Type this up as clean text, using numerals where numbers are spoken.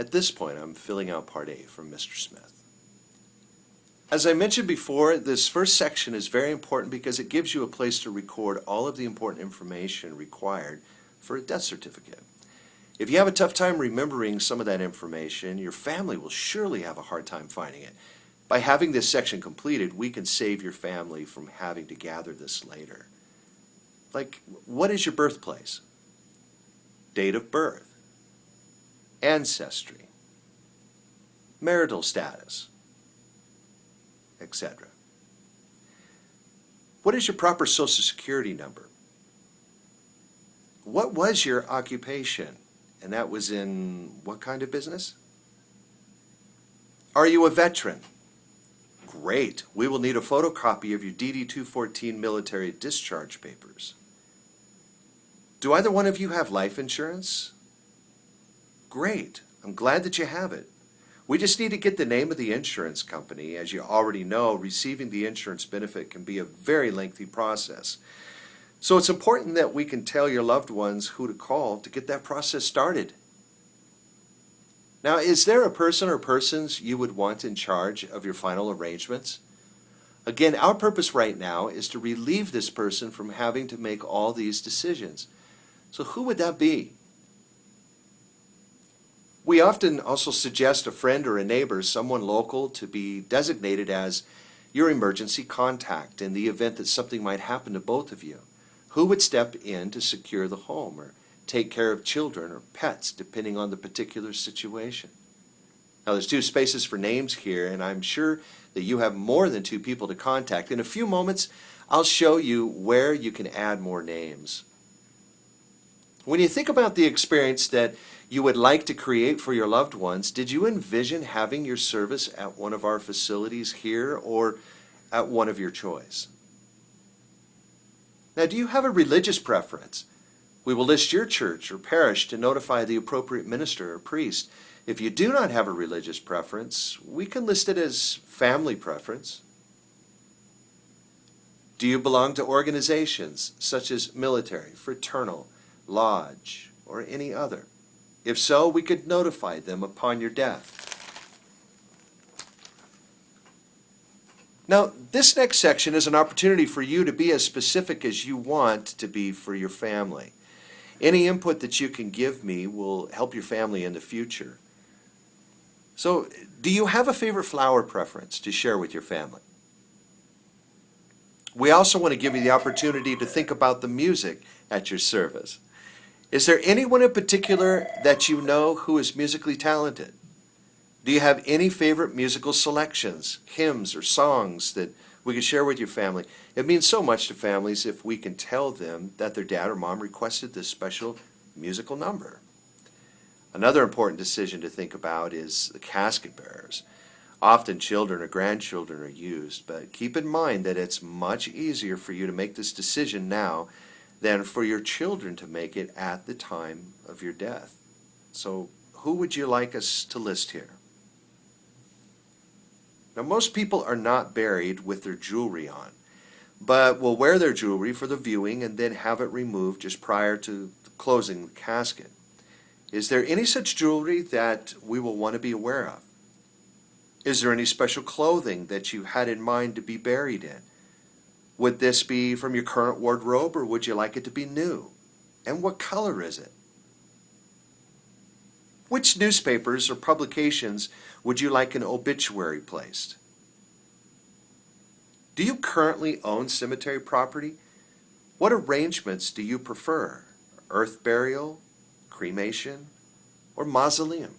At this point, I'm filling out Part A from Mr. Smith. As I mentioned before, this first section is very important because it gives you a place to record all of the important information required for a death certificate. If you have a tough time remembering some of that information, your family will surely have a hard time finding it. By having this section completed, we can save your family from having to gather this later. Like, what is your birthplace? Date of birth? Ancestry? Marital status? Etc. What is your proper Social Security number? What was your occupation? And that was in what kind of business? Are you a veteran? Great. We will need a photocopy of your DD-214 military discharge papers. Do either one of you have life insurance? Great. I'm glad that you have it. We just need to get the name of the insurance company. As you already know, receiving the insurance benefit can be a very lengthy process. So it's important that we can tell your loved ones who to call to get that process started. Now, is there a person or persons you would want in charge of your final arrangements? Again, our purpose right now is to relieve this person from having to make all these decisions. So who would that be? We often also suggest a friend or a neighbor, someone local, to be designated as your emergency contact in the event that something might happen to both of you. Who would step in to secure the home or take care of children or pets, depending on the particular situation? Now, there's 2 spaces for names here, and I'm sure that you have more than 2 people to contact. In a few moments, I'll show you where you can add more names. When you think about the experience that you would like to create for your loved ones, did you envision having your service at one of our facilities here or at one of your choice? Now, do you have a religious preference? We will list your church or parish to notify the appropriate minister or priest. If you do not have a religious preference, we can list it as family preference. Do you belong to organizations such as military, fraternal, lodge, or any other? If so, we could notify them upon your death. Now, this next section is an opportunity for you to be as specific as you want to be for your family. Any input that you can give me will help your family in the future. So, do you have a favorite flower preference to share with your family? We also want to give you the opportunity to think about the music at your service. Is there anyone in particular that you know who is musically talented? Do you have any favorite musical selections, hymns, or songs that we can share with your family? It means so much to families if we can tell them that their dad or mom requested this special musical number. Another important decision to think about is the casket bearers. Often children or grandchildren are used, but keep in mind that it's much easier for you to make this decision now than for your children to make it at the time of your death. So who would you like us to list here? Now, most people are not buried with their jewelry on, but will wear their jewelry for the viewing and then have it removed just prior to closing the casket. Is there any such jewelry that we will want to be aware of? Is there any special clothing that you had in mind to be buried in? Would this be from your current wardrobe, or would you like it to be new? And what color is it? Which newspapers or publications would you like an obituary placed? Do you currently own cemetery property? What arrangements do you prefer? Earth burial, cremation, or mausoleum?